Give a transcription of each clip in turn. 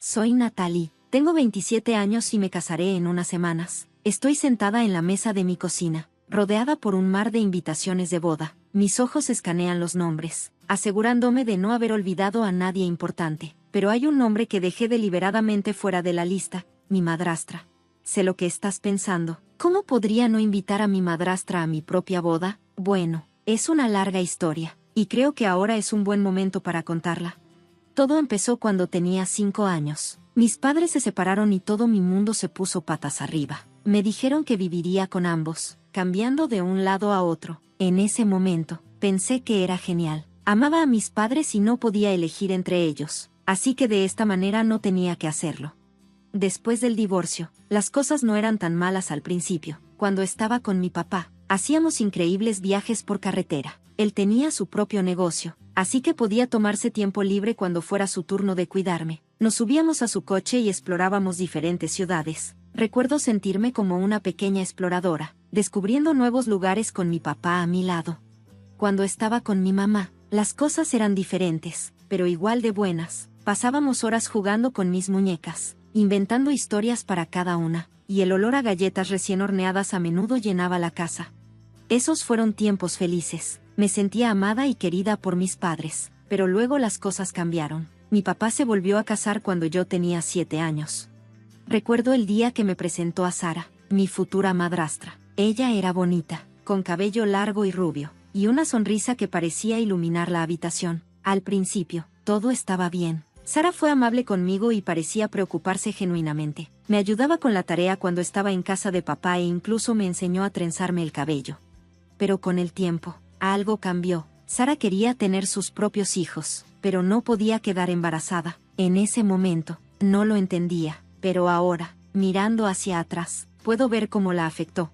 Soy Natalie. Tengo 27 años y me casaré en unas semanas. Estoy sentada en la mesa de mi cocina, rodeada por un mar de invitaciones de boda. Mis ojos escanean los nombres, asegurándome de no haber olvidado a nadie importante. Pero hay un nombre que dejé deliberadamente fuera de la lista: mi madrastra. Sé lo que estás pensando. ¿Cómo podría no invitar a mi madrastra a mi propia boda? Bueno, es una larga historia, y creo que ahora es un buen momento para contarla. Todo empezó cuando tenía 5 años. Mis padres se separaron y todo mi mundo se puso patas arriba. Me dijeron que viviría con ambos, cambiando de un lado a otro. En ese momento, pensé que era genial. Amaba a mis padres y no podía elegir entre ellos, así que de esta manera no tenía que hacerlo. Después del divorcio, las cosas no eran tan malas al principio. Cuando estaba con mi papá, hacíamos increíbles viajes por carretera. Él tenía su propio negocio, así que podía tomarse tiempo libre cuando fuera su turno de cuidarme. Nos subíamos a su coche y explorábamos diferentes ciudades. Recuerdo sentirme como una pequeña exploradora, descubriendo nuevos lugares con mi papá a mi lado. Cuando estaba con mi mamá, las cosas eran diferentes, pero igual de buenas. Pasábamos horas jugando con mis muñecas, inventando historias para cada una, y el olor a galletas recién horneadas a menudo llenaba la casa. Esos fueron tiempos felices. Me sentía amada y querida por mis padres, pero luego las cosas cambiaron. Mi papá se volvió a casar cuando yo tenía 7 años. Recuerdo el día que me presentó a Sara, mi futura madrastra. Ella era bonita, con cabello largo y rubio, y una sonrisa que parecía iluminar la habitación. Al principio, todo estaba bien. Sara fue amable conmigo y parecía preocuparse genuinamente. Me ayudaba con la tarea cuando estaba en casa de papá e incluso me enseñó a trenzarme el cabello. Pero con el tiempo, algo cambió. Sara quería tener sus propios hijos, pero no podía quedar embarazada. En ese momento, no lo entendía, pero ahora, mirando hacia atrás, puedo ver cómo la afectó.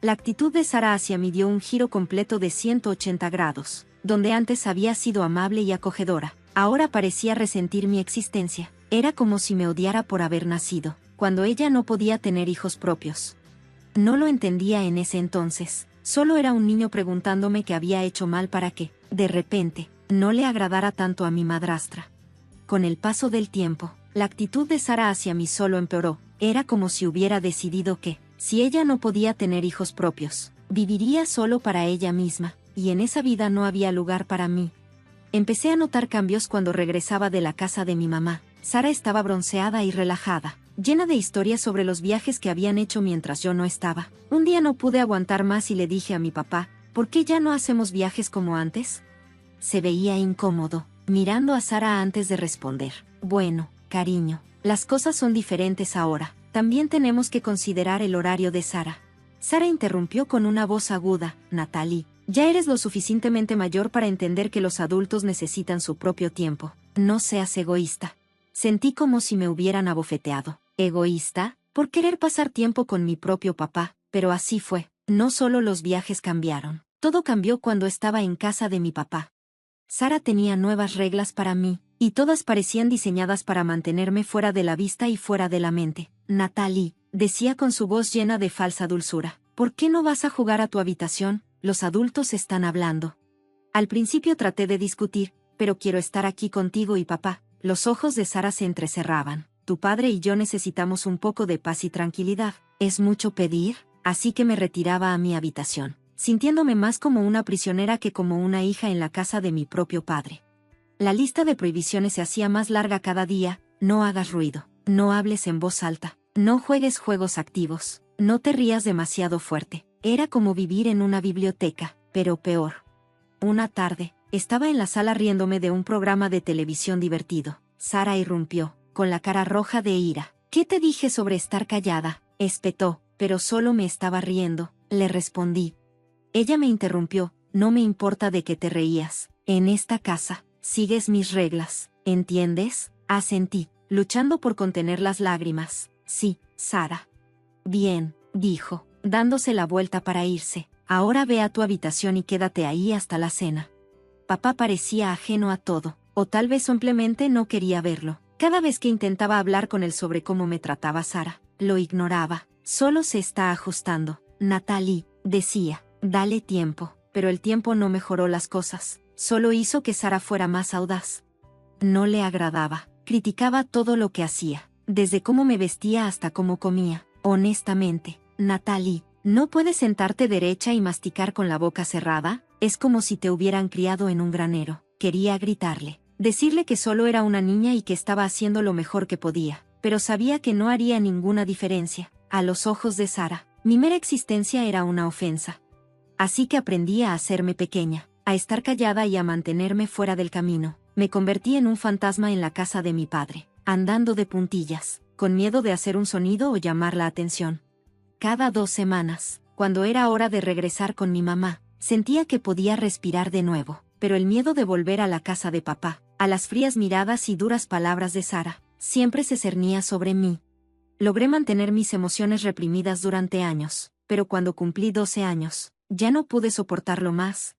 La actitud de Sara hacia mí dio un giro completo de 180 grados. Donde antes había sido amable y acogedora, ahora parecía resentir mi existencia. Era como si me odiara por haber nacido, cuando ella no podía tener hijos propios. No lo entendía en ese entonces. Solo era un niño preguntándome qué había hecho mal para que, de repente, no le agradara tanto a mi madrastra. Con el paso del tiempo, la actitud de Sara hacia mí solo empeoró. Era como si hubiera decidido que, si ella no podía tener hijos propios, viviría solo para ella misma, y en esa vida no había lugar para mí. Empecé a notar cambios cuando regresaba de la casa de mi mamá. Sara estaba bronceada y relajada, llena de historias sobre los viajes que habían hecho mientras yo no estaba. Un día no pude aguantar más y le dije a mi papá: ¿por qué ya no hacemos viajes como antes? Se veía incómodo, mirando a Sara antes de responder. Bueno, cariño, las cosas son diferentes ahora. También tenemos que considerar el horario de Sara. Sara interrumpió con una voz aguda: Natalie, ya eres lo suficientemente mayor para entender que los adultos necesitan su propio tiempo. No seas egoísta. Sentí como si me hubieran abofeteado. ¿Egoísta? Por querer pasar tiempo con mi propio papá. Pero así fue. No solo los viajes cambiaron. Todo cambió cuando estaba en casa de mi papá. Sara tenía nuevas reglas para mí, y todas parecían diseñadas para mantenerme fuera de la vista y fuera de la mente. Natalie, decía con su voz llena de falsa dulzura, ¿por qué no vas a jugar a tu habitación? Los adultos están hablando. Al principio traté de discutir, pero quiero estar aquí contigo y papá. Los ojos de Sara se entrecerraban. Tu padre y yo necesitamos un poco de paz y tranquilidad. ¿Es mucho pedir? Así que me retiraba a mi habitación, sintiéndome más como una prisionera que como una hija en la casa de mi propio padre. La lista de prohibiciones se hacía más larga cada día. No hagas ruido. No hables en voz alta. No juegues juegos activos. No te rías demasiado fuerte. Era como vivir en una biblioteca, pero peor. Una tarde, estaba en la sala riéndome de un programa de televisión divertido. Sara irrumpió, con la cara roja de ira. ¿Qué te dije sobre estar callada?, espetó, pero solo me estaba riendo, le respondí. Ella me interrumpió: no me importa de qué te reías. En esta casa, sigues mis reglas, ¿entiendes? Asentí, luchando por contener las lágrimas. Sí, Sara. Bien, dijo, dándose la vuelta para irse. Ahora ve a tu habitación y quédate ahí hasta la cena. Papá parecía ajeno a todo, o tal vez simplemente no quería verlo. Cada vez que intentaba hablar con él sobre cómo me trataba Sara, lo ignoraba. Solo se está ajustando. Natalie, decía, dale tiempo. Pero el tiempo no mejoró las cosas, solo hizo que Sara fuera más audaz. No le agradaba. Criticaba todo lo que hacía, desde cómo me vestía hasta cómo comía. Honestamente, Natalie, ¿no puedes sentarte derecha y masticar con la boca cerrada? Es como si te hubieran criado en un granero. Quería gritarle, decirle que solo era una niña y que estaba haciendo lo mejor que podía, pero sabía que no haría ninguna diferencia. A los ojos de Sara, mi mera existencia era una ofensa. Así que aprendí a hacerme pequeña, a estar callada y a mantenerme fuera del camino. Me convertí en un fantasma en la casa de mi padre, andando de puntillas, con miedo de hacer un sonido o llamar la atención. Cada 2 semanas, cuando era hora de regresar con mi mamá, sentía que podía respirar de nuevo, pero el miedo de volver a la casa de papá, a las frías miradas y duras palabras de Sara, siempre se cernía sobre mí. Logré mantener mis emociones reprimidas durante años, pero cuando cumplí 12 años, ya no pude soportarlo más.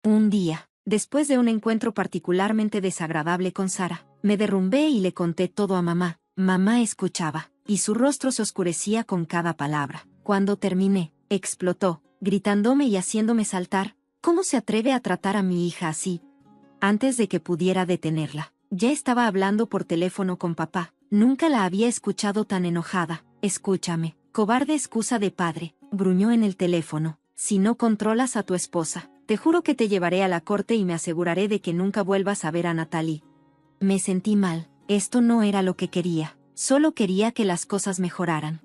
Un día, después de un encuentro particularmente desagradable con Sara, me derrumbé y le conté todo a mamá. Mamá escuchaba, y su rostro se oscurecía con cada palabra. Cuando terminé, explotó, gritándome y haciéndome saltar. ¿Cómo se atreve a tratar a mi hija así? Antes de que pudiera detenerla, ya estaba hablando por teléfono con papá. Nunca la había escuchado tan enojada. Escúchame, cobarde excusa de padre, gruñó en el teléfono. Si no controlas a tu esposa, te juro que te llevaré a la corte y me aseguraré de que nunca vuelvas a ver a Natalie. Me sentí mal. Esto no era lo que quería. Solo quería que las cosas mejoraran.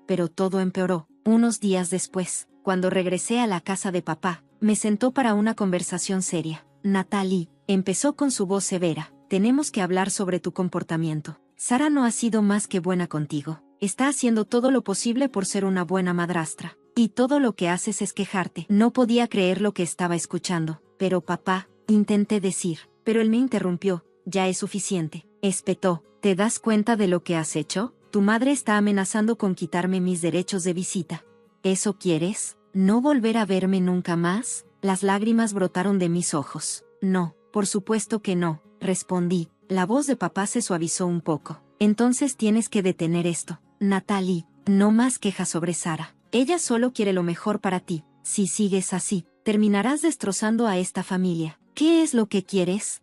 Pero todo empeoró. Unos días después, cuando regresé a la casa de papá, me sentó para una conversación seria. Natalie, empezó con su voz severa, tenemos que hablar sobre tu comportamiento. Sara no ha sido más que buena contigo. Está haciendo todo lo posible por ser una buena madrastra. Y todo lo que haces es quejarte. No podía creer lo que estaba escuchando. Pero papá, intenté decir, pero él me interrumpió. Ya es suficiente. Espetó. ¿Te das cuenta de lo que has hecho? Tu madre está amenazando con quitarme mis derechos de visita. ¿Eso quieres? ¿No volver a verme nunca más? Las lágrimas brotaron de mis ojos. No, por supuesto que no, respondí. La voz de papá se suavizó un poco. Entonces tienes que detener esto. Natalie, no más quejas sobre Sara. Ella solo quiere lo mejor para ti. Si sigues así, terminarás destrozando a esta familia. ¿Qué es lo que quieres?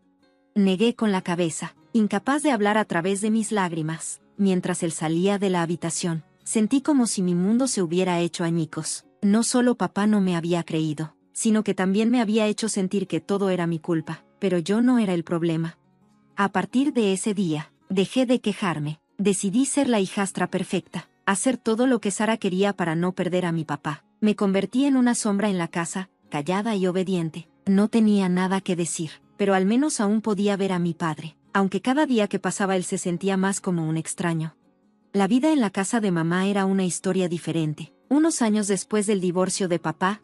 Negué con la cabeza, incapaz de hablar a través de mis lágrimas. Mientras él salía de la habitación, sentí como si mi mundo se hubiera hecho añicos. No solo papá no me había creído, sino que también me había hecho sentir que todo era mi culpa, pero yo no era el problema. A partir de ese día, dejé de quejarme, decidí ser la hijastra perfecta, hacer todo lo que Sara quería para no perder a mi papá. Me convertí en una sombra en la casa, callada y obediente. No tenía nada que decir, pero al menos aún podía ver a mi padre, aunque cada día que pasaba él se sentía más como un extraño. La vida en la casa de mamá era una historia diferente. Unos años después del divorcio de papá,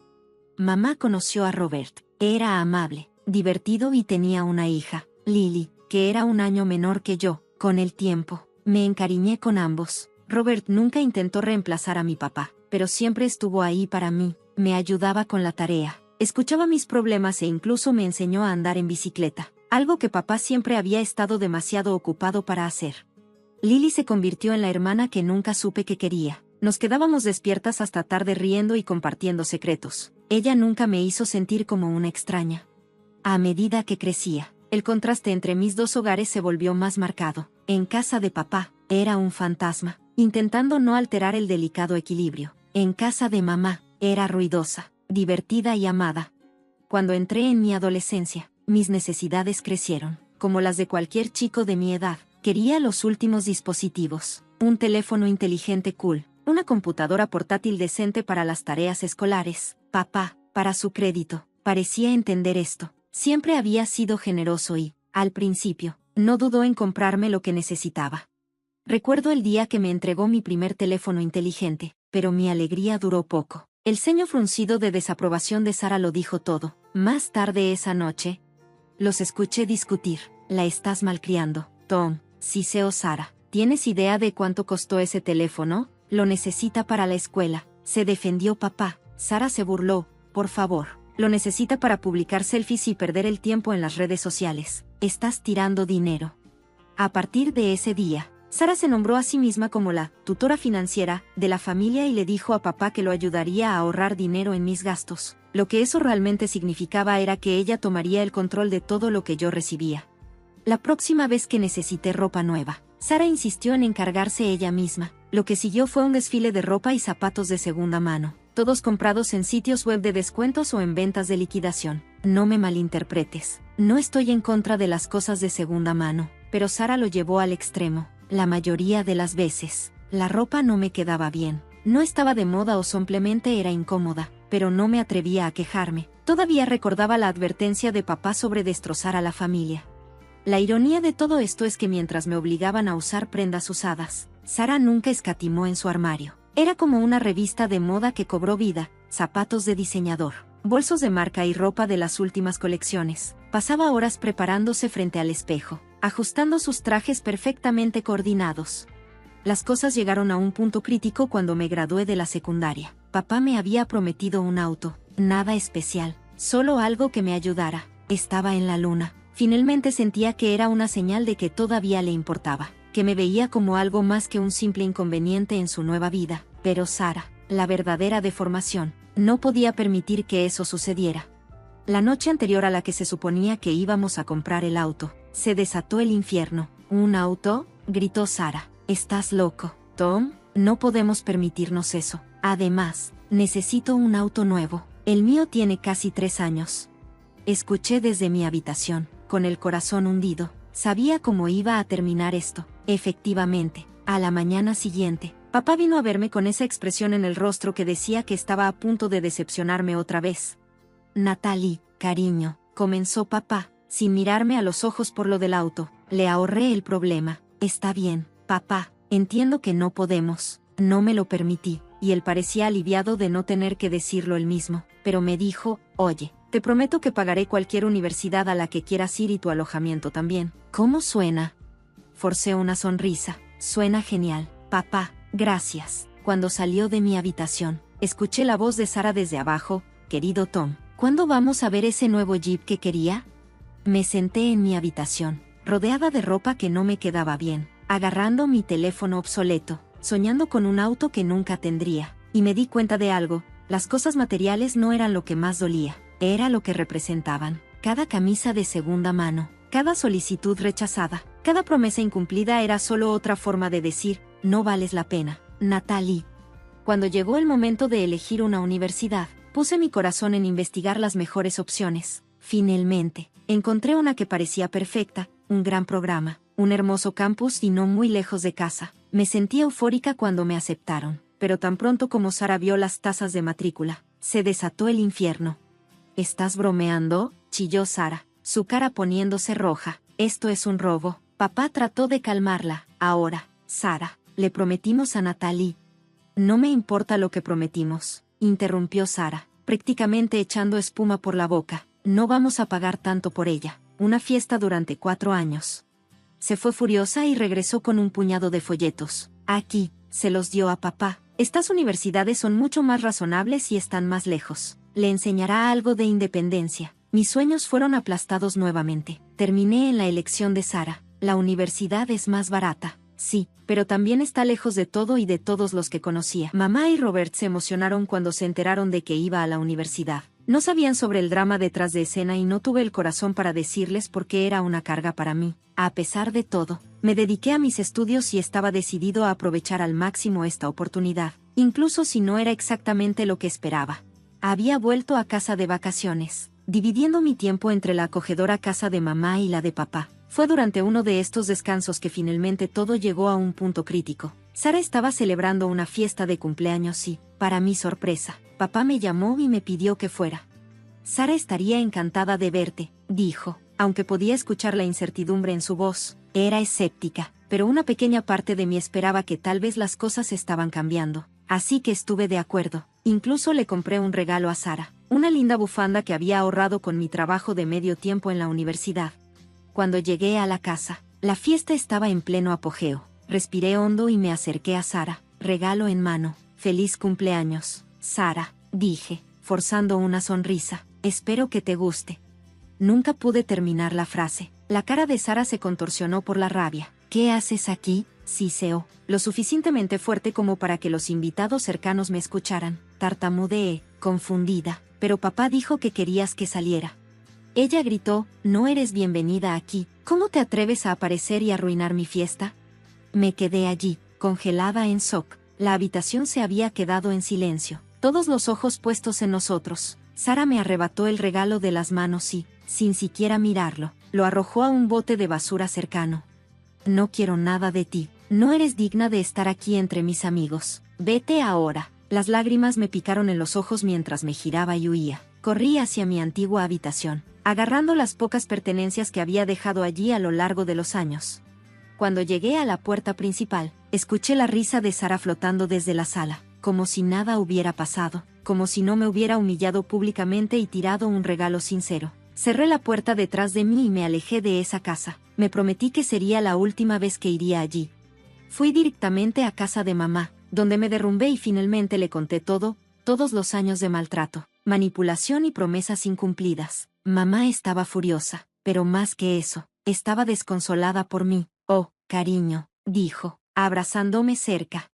mamá conoció a Robert. Era amable, divertido y tenía una hija, Lily, que era 1 año menor que yo. Con el tiempo, me encariñé con ambos. Robert nunca intentó reemplazar a mi papá, pero siempre estuvo ahí para mí, me ayudaba con la tarea, escuchaba mis problemas e incluso me enseñó a andar en bicicleta, algo que papá siempre había estado demasiado ocupado para hacer. Lily se convirtió en la hermana que nunca supe que quería. Nos quedábamos despiertas hasta tarde riendo y compartiendo secretos. Ella nunca me hizo sentir como una extraña. A medida que crecía, el contraste entre mis dos hogares se volvió más marcado. En casa de papá, era un fantasma, intentando no alterar el delicado equilibrio. En casa de mamá, era ruidosa, divertida y amada. Cuando entré en mi adolescencia, mis necesidades crecieron, como las de cualquier chico de mi edad. Quería los últimos dispositivos, un teléfono inteligente cool, una computadora portátil decente para las tareas escolares. Papá, para su crédito, parecía entender esto. Siempre había sido generoso y, al principio, no dudó en comprarme lo que necesitaba. Recuerdo el día que me entregó mi primer teléfono inteligente, pero mi alegría duró poco. El ceño fruncido de desaprobación de Sara lo dijo todo. Más tarde esa noche, los escuché discutir. La estás malcriando, Tom. Siseo Sara. ¿Tienes idea de cuánto costó ese teléfono? Lo necesita para la escuela. Se defendió papá. Sara se burló. Por favor. Lo necesita para publicar selfies y perder el tiempo en las redes sociales. Estás tirando dinero. A partir de ese día, Sara se nombró a sí misma como la tutora financiera de la familia y le dijo a papá que lo ayudaría a ahorrar dinero en mis gastos. Lo que eso realmente significaba era que ella tomaría el control de todo lo que yo recibía. la próxima vez que necesité ropa nueva. Sara insistió en encargarse ella misma. Lo que siguió fue un desfile de ropa y zapatos de segunda mano, todos comprados en sitios web de descuentos o en ventas de liquidación. No me malinterpretes. No estoy en contra de las cosas de segunda mano, pero Sara lo llevó al extremo. La mayoría de las veces, la ropa no me quedaba bien. No estaba de moda o simplemente era incómoda, pero no me atrevía a quejarme. Todavía recordaba la advertencia de papá sobre destrozar a la familia. La ironía de todo esto es que mientras me obligaban a usar prendas usadas, Sara nunca escatimó en su armario. Era como una revista de moda que cobró vida, zapatos de diseñador, bolsos de marca y ropa de las últimas colecciones. Pasaba horas preparándose frente al espejo, ajustando sus trajes perfectamente coordinados. Las cosas llegaron a un punto crítico cuando me gradué de la secundaria. Papá me había prometido un auto, nada especial, solo algo que me ayudara. Estaba en la luna. Finalmente sentía que era una señal de que todavía le importaba, que me veía como algo más que un simple inconveniente en su nueva vida. Pero Sara, la verdadera deformación, no podía permitir que eso sucediera. La noche anterior a la que se suponía que íbamos a comprar el auto, se desató el infierno. ¿Un auto?, gritó Sara. ¿Estás loco, Tom? No podemos permitirnos eso. Además, necesito un auto nuevo. El mío tiene casi 3 años. Escuché desde mi habitación, con el corazón hundido. Sabía cómo iba a terminar esto. Efectivamente, a la mañana siguiente, papá vino a verme con esa expresión en el rostro que decía que estaba a punto de decepcionarme otra vez. Natalie, cariño, comenzó papá, sin mirarme a los ojos por lo del auto. Le ahorré el problema. Está bien, papá, entiendo que no podemos. No me lo permití, y él parecía aliviado de no tener que decirlo él mismo, pero me dijo, oye, te prometo que pagaré cualquier universidad a la que quieras ir y tu alojamiento también. ¿Cómo suena? Forcé una sonrisa. Suena genial, papá, gracias. Cuando salió de mi habitación, escuché la voz de Sara desde abajo. Querido Tom, ¿cuándo vamos a ver ese nuevo Jeep que quería? Me senté en mi habitación, rodeada de ropa que no me quedaba bien, agarrando mi teléfono obsoleto, soñando con un auto que nunca tendría, y me di cuenta de algo. Las cosas materiales no eran lo que más dolía, era lo que representaban. Cada camisa de segunda mano, cada solicitud rechazada, cada promesa incumplida era solo otra forma de decir, no vales la pena, Natalie. Cuando llegó el momento de elegir una universidad, puse mi corazón en investigar las mejores opciones. Finalmente, encontré una que parecía perfecta, un gran programa, un hermoso campus y no muy lejos de casa. Me sentí eufórica cuando me aceptaron, pero tan pronto como Sara vio las tasas de matrícula, se desató el infierno. ¿Estás bromeando?, chilló Sara, su cara poniéndose roja. Esto es un robo. Papá trató de calmarla. Ahora, Sara, le prometimos a Natalie. No me importa lo que prometimos, interrumpió Sara, prácticamente echando espuma por la boca. No vamos a pagar tanto por ella. Una fiesta durante 4 años. Se fue furiosa y regresó con un puñado de folletos. Aquí, se los dio a papá. Estas universidades son mucho más razonables y están más lejos. Le enseñará algo de independencia. Mis sueños fueron aplastados nuevamente. Terminé en la elección de Sara. La universidad es más barata. Sí, pero también está lejos de todo y de todos los que conocía. Mamá y Robert se emocionaron cuando se enteraron de que iba a la universidad. No sabían sobre el drama detrás de escena y no tuve el corazón para decirles por qué era una carga para mí. A pesar de todo, me dediqué a mis estudios y estaba decidido a aprovechar al máximo esta oportunidad, incluso si no era exactamente lo que esperaba. Había vuelto a casa de vacaciones, dividiendo mi tiempo entre la acogedora casa de mamá y la de papá. Fue durante uno de estos descansos que finalmente todo llegó a un punto crítico. Sara estaba celebrando una fiesta de cumpleaños y, para mi sorpresa, papá me llamó y me pidió que fuera. Sara estaría encantada de verte, dijo, aunque podía escuchar la incertidumbre en su voz. Era escéptica, pero una pequeña parte de mí esperaba que tal vez las cosas estaban cambiando. Así que estuve de acuerdo. Incluso le compré un regalo a Sara, una linda bufanda que había ahorrado con mi trabajo de medio tiempo en la universidad. Cuando llegué a la casa, la fiesta estaba en pleno apogeo. Respiré hondo y me acerqué a Sara, regalo en mano. Feliz cumpleaños, Sara, dije, forzando una sonrisa. Espero que te guste. Nunca pude terminar la frase. La cara de Sara se contorsionó por la rabia. ¿Qué haces aquí?, siseó, lo suficientemente fuerte como para que los invitados cercanos me escucharan. Tartamudeé, confundida, pero papá dijo que querías que saliera. Ella gritó, no eres bienvenida aquí. ¿Cómo te atreves a aparecer y arruinar mi fiesta? Me quedé allí, congelada en shock. La habitación se había quedado en silencio, todos los ojos puestos en nosotros. Sara me arrebató el regalo de las manos y, sin siquiera mirarlo, lo arrojó a un bote de basura cercano. No quiero nada de ti. No eres digna de estar aquí entre mis amigos. Vete ahora. Las lágrimas me picaron en los ojos mientras me giraba y huía. Corrí hacia mi antigua habitación, agarrando las pocas pertenencias que había dejado allí a lo largo de los años. Cuando llegué a la puerta principal, escuché la risa de Sara flotando desde la sala, como si nada hubiera pasado, como si no me hubiera humillado públicamente y tirado un regalo sincero. Cerré la puerta detrás de mí y me alejé de esa casa. Me prometí que sería la última vez que iría allí. Fui directamente a casa de mamá, donde me derrumbé y finalmente le conté todo, todos los años de maltrato, manipulación y promesas incumplidas. Mamá estaba furiosa, pero más que eso, estaba desconsolada por mí. Oh, cariño, dijo, abrazándome cerca.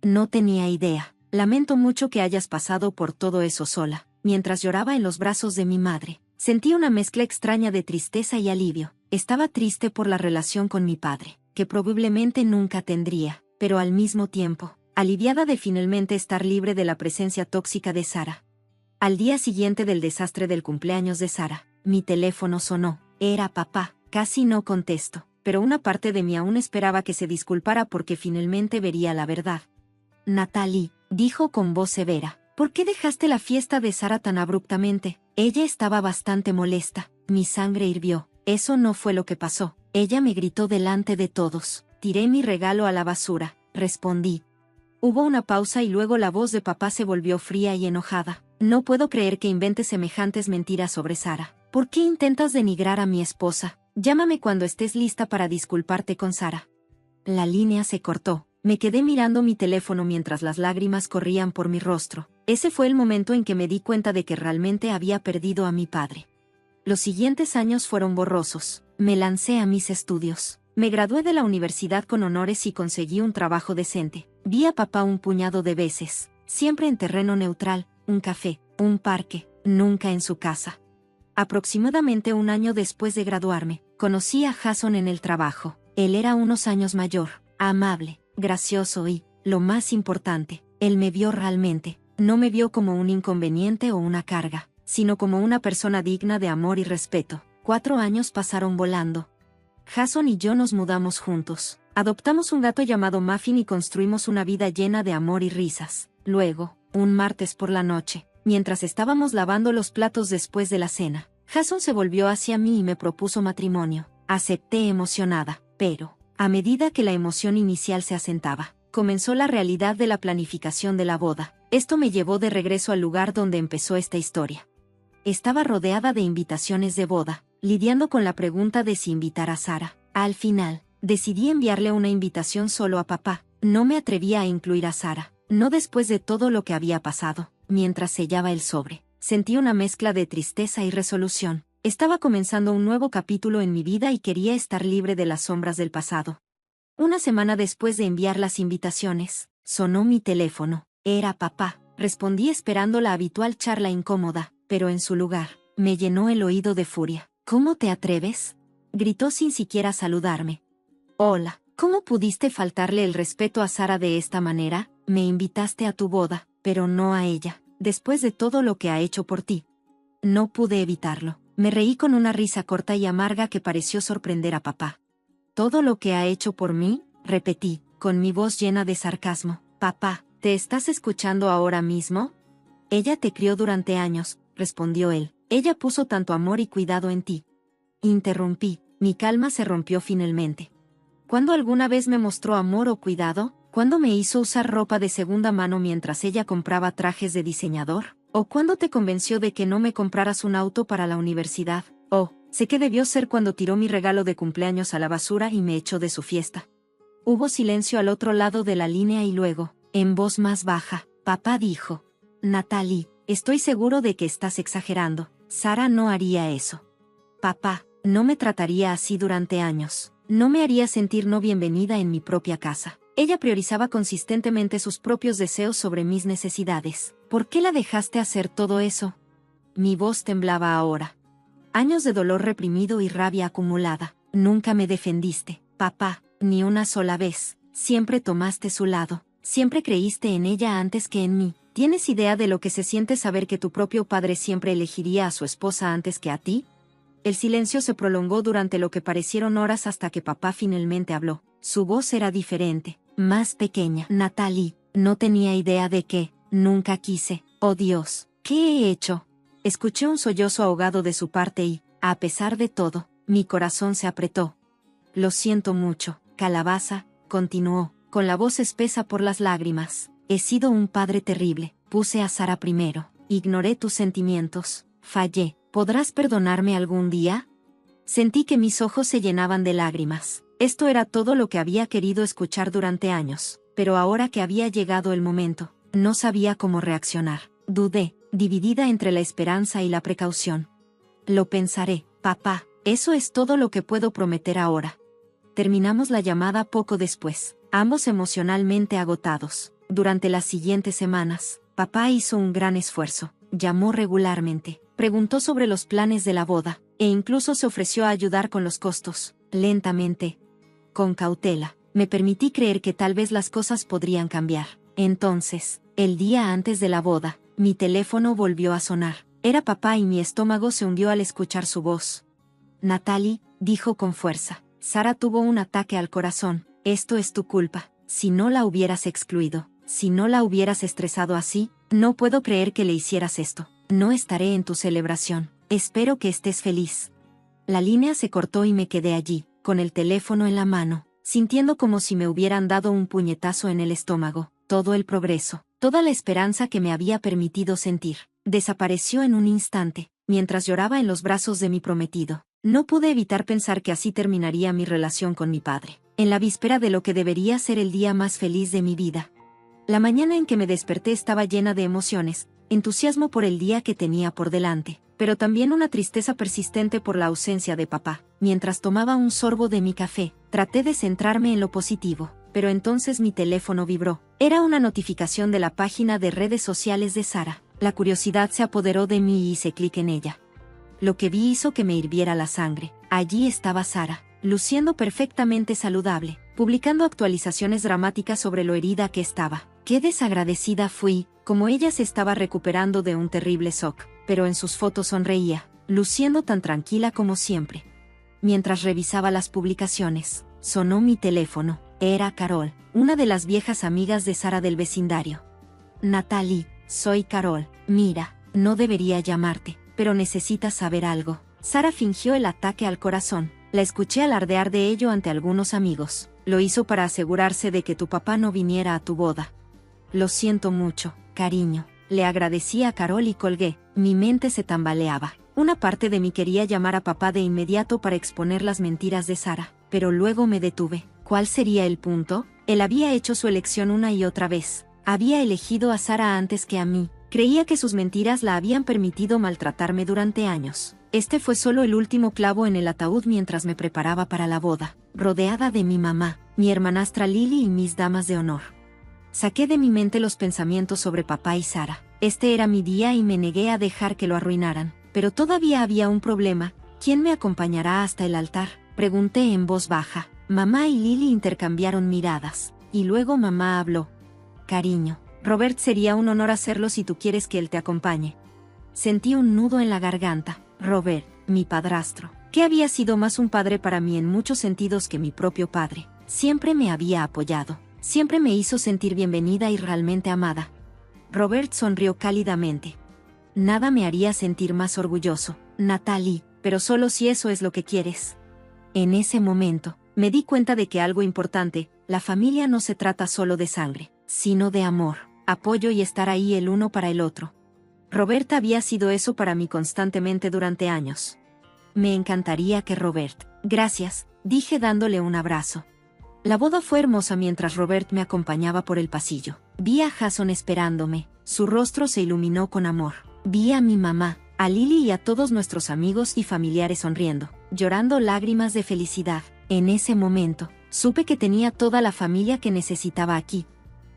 No tenía idea. Lamento mucho que hayas pasado por todo eso sola. Mientras lloraba en los brazos de mi madre, sentí una mezcla extraña de tristeza y alivio. Estaba triste por la relación con mi padre, que probablemente nunca tendría, pero al mismo tiempo, aliviada de finalmente estar libre de la presencia tóxica de Sara. Al día siguiente del desastre del cumpleaños de Sara, mi teléfono sonó. Era papá. Casi no contesto, pero una parte de mí aún esperaba que se disculpara porque finalmente vería la verdad. Natalie, dijo con voz severa, ¿por qué dejaste la fiesta de Sara tan abruptamente? Ella estaba bastante molesta. Mi sangre hirvió. Eso no fue lo que pasó. Ella me gritó delante de todos. Tiré mi regalo a la basura, respondí. Hubo una pausa y luego la voz de papá se volvió fría y enojada. No puedo creer que inventes semejantes mentiras sobre Sara. ¿Por qué intentas denigrar a mi esposa? Llámame cuando estés lista para disculparte con Sara. La línea se cortó. Me quedé mirando mi teléfono mientras las lágrimas corrían por mi rostro. Ese fue el momento en que me di cuenta de que realmente había perdido a mi padre. Los siguientes años fueron borrosos. Me lancé a mis estudios. Me gradué de la universidad con honores y conseguí un trabajo decente. Vi a papá un puñado de veces, siempre en terreno neutral, un café, un parque, nunca en su casa. Aproximadamente un año después de graduarme, conocí a Jason en el trabajo. Él era unos años mayor, amable, gracioso y, lo más importante, él me vio realmente. No me vio como un inconveniente o una carga, sino como una persona digna de amor y respeto. 4 años pasaron volando. Jason y yo nos mudamos juntos. Adoptamos un gato llamado Muffin y construimos una vida llena de amor y risas. Luego, un martes por la noche, mientras estábamos lavando los platos después de la cena, Jason se volvió hacia mí y me propuso matrimonio. Acepté emocionada, pero, a medida que la emoción inicial se asentaba, comenzó la realidad de la planificación de la boda. Esto me llevó de regreso al lugar donde empezó esta historia. Estaba rodeada de invitaciones de boda, lidiando con la pregunta de si invitar a Sara. Al final, decidí enviarle una invitación solo a papá. No me atrevía a incluir a Sara, no después de todo lo que había pasado. Mientras sellaba el sobre, sentí una mezcla de tristeza y resolución. Estaba comenzando un nuevo capítulo en mi vida y quería estar libre de las sombras del pasado. Una semana después de enviar las invitaciones, sonó mi teléfono. Era papá. Respondí esperando la habitual charla incómoda, pero en su lugar, me llenó el oído de furia. ¿Cómo te atreves?, gritó sin siquiera saludarme. Hola, ¿cómo pudiste faltarle el respeto a Sara de esta manera? Me invitaste a tu boda, pero no a ella, después de todo lo que ha hecho por ti. No pude evitarlo. Me reí con una risa corta y amarga que pareció sorprender a papá. ¿Todo lo que ha hecho por mí?, repetí, con mi voz llena de sarcasmo. Papá, ¿te estás escuchando ahora mismo? Ella te crió durante años, respondió él. Ella puso tanto amor y cuidado en ti. Interrumpí, mi calma se rompió finalmente. ¿Cuándo alguna vez me mostró amor o cuidado? ¿Cuándo me hizo usar ropa de segunda mano mientras ella compraba trajes de diseñador? ¿O cuándo te convenció de que no me compraras un auto para la universidad? Oh, sé que debió ser cuando tiró mi regalo de cumpleaños a la basura y me echó de su fiesta. Hubo silencio al otro lado de la línea y luego, en voz más baja, papá dijo: Natalie, estoy seguro de que estás exagerando. Sara no haría eso. Papá, no me trataría así durante años. No me haría sentir no bienvenida en mi propia casa. Ella priorizaba consistentemente sus propios deseos sobre mis necesidades. ¿Por qué la dejaste hacer todo eso? Mi voz temblaba ahora. Años de dolor reprimido y rabia acumulada. Nunca me defendiste, papá, ni una sola vez. Siempre tomaste su lado. Siempre creíste en ella antes que en mí. ¿Tienes idea de lo que se siente saber que tu propio padre siempre elegiría a su esposa antes que a ti? El silencio se prolongó durante lo que parecieron horas hasta que papá finalmente habló. Su voz era diferente, más pequeña. Natalie, no tenía idea de qué. Nunca quise. Oh Dios, ¿qué he hecho? Escuché un sollozo ahogado de su parte y, a pesar de todo, mi corazón se apretó. Lo siento mucho, calabaza, continuó, con la voz espesa por las lágrimas. He sido un padre terrible. Puse a Sara primero. Ignoré tus sentimientos. Fallé. ¿Podrás perdonarme algún día? Sentí que mis ojos se llenaban de lágrimas. Esto era todo lo que había querido escuchar durante años, pero ahora que había llegado el momento, no sabía cómo reaccionar. Dudé, dividida entre la esperanza y la precaución. Lo pensaré, papá, eso es todo lo que puedo prometer ahora. Terminamos la llamada poco después, ambos emocionalmente agotados. Durante las siguientes semanas, papá hizo un gran esfuerzo. Llamó regularmente, preguntó sobre los planes de la boda, e incluso se ofreció a ayudar con los costos. Lentamente, con cautela, me permití creer que tal vez las cosas podrían cambiar. Entonces, el día antes de la boda, mi teléfono volvió a sonar. Era papá y mi estómago se hundió al escuchar su voz. Natalie, dijo con fuerza, Sara tuvo un ataque al corazón. Esto es tu culpa. Si no la hubieras excluido, si no la hubieras estresado así, no puedo creer que le hicieras esto. No estaré en tu celebración. Espero que estés feliz. La línea se cortó y me quedé allí, con el teléfono en la mano, sintiendo como si me hubieran dado un puñetazo en el estómago. Todo el progreso, toda la esperanza que me había permitido sentir, desapareció en un instante, mientras lloraba en los brazos de mi prometido. No pude evitar pensar que así terminaría mi relación con mi padre, en la víspera de lo que debería ser el día más feliz de mi vida. La mañana en que me desperté estaba llena de emociones, entusiasmo por el día que tenía por delante, pero también una tristeza persistente por la ausencia de papá. Mientras tomaba un sorbo de mi café, traté de centrarme en lo positivo, pero entonces mi teléfono vibró. Era una notificación de la página de redes sociales de Sara. La curiosidad se apoderó de mí y hice clic en ella. Lo que vi hizo que me hirviera la sangre. Allí estaba Sara, luciendo perfectamente saludable, publicando actualizaciones dramáticas sobre lo herida que estaba. Qué desagradecida fui, como ella se estaba recuperando de un terrible shock, pero en sus fotos sonreía, luciendo tan tranquila como siempre. Mientras revisaba las publicaciones, sonó mi teléfono. Era Carol, una de las viejas amigas de Sara del vecindario. Natalie, soy Carol. Mira, no debería llamarte, pero necesitas saber algo. Sara fingió el ataque al corazón. La escuché alardear de ello ante algunos amigos. Lo hizo para asegurarse de que tu papá no viniera a tu boda. Lo siento mucho, cariño. Le agradecí a Carol y colgué. Mi mente se tambaleaba. Una parte de mí quería llamar a papá de inmediato para exponer las mentiras de Sara, pero luego me detuve. ¿Cuál sería el punto? Él había hecho su elección una y otra vez. Había elegido a Sara antes que a mí. Creía que sus mentiras la habían permitido maltratarme durante años. Este fue solo el último clavo en el ataúd mientras me preparaba para la boda, rodeada de mi mamá, mi hermanastra Lily y mis damas de honor. Saqué de mi mente los pensamientos sobre papá y Sara. Este era mi día y me negué a dejar que lo arruinaran. Pero todavía había un problema. ¿Quién me acompañará hasta el altar? Pregunté en voz baja. Mamá y Lily intercambiaron miradas, y luego mamá habló. Cariño, Robert, sería un honor hacerlo si tú quieres que él te acompañe. Sentí un nudo en la garganta. Robert, mi padrastro, que había sido más un padre para mí en muchos sentidos que mi propio padre, siempre me había apoyado, siempre me hizo sentir bienvenida y realmente amada. Robert sonrió cálidamente. Nada me haría sentir más orgulloso, Natalie, pero solo si eso es lo que quieres. En ese momento, me di cuenta de que algo importante, la familia no se trata solo de sangre, sino de amor, apoyo y estar ahí el uno para el otro. Robert había sido eso para mí constantemente durante años. Me encantaría que Robert. Gracias, dije dándole un abrazo. La boda fue hermosa mientras Robert me acompañaba por el pasillo. Vi a Jason esperándome, su rostro se iluminó con amor. Vi a mi mamá, a Lily y a todos nuestros amigos y familiares sonriendo, llorando lágrimas de felicidad. En ese momento, supe que tenía toda la familia que necesitaba aquí.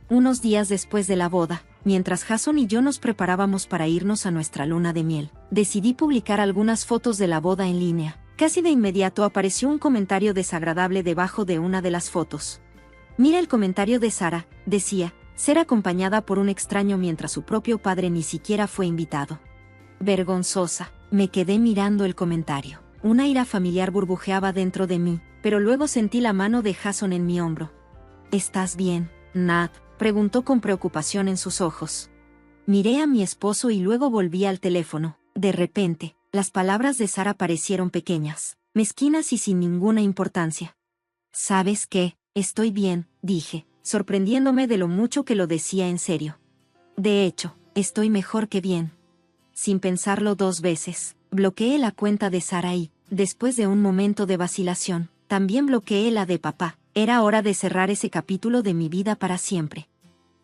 Unos días después de la boda, Mientras Jason y yo nos preparábamos para irnos a nuestra luna de miel, decidí publicar algunas fotos de la boda en línea. Casi de inmediato apareció un comentario desagradable debajo de una de las fotos. Mira el comentario de Sara, decía, ser acompañada por un extraño mientras su propio padre ni siquiera fue invitado. Vergonzosa, me quedé mirando el comentario. Una ira familiar burbujeaba dentro de mí, pero luego sentí la mano de Jason en mi hombro. ¿Estás bien, Nat?, preguntó con preocupación en sus ojos. Miré a mi esposo y luego volví al teléfono. De repente, las palabras de Sara parecieron pequeñas, mezquinas y sin ninguna importancia. ¿Sabes qué? Estoy bien, dije, sorprendiéndome de lo mucho que lo decía en serio. De hecho, estoy mejor que bien. Sin pensarlo 2 veces, bloqueé la cuenta de Sara y, después de un momento de vacilación, también bloqueé la de papá. Era hora de cerrar ese capítulo de mi vida para siempre.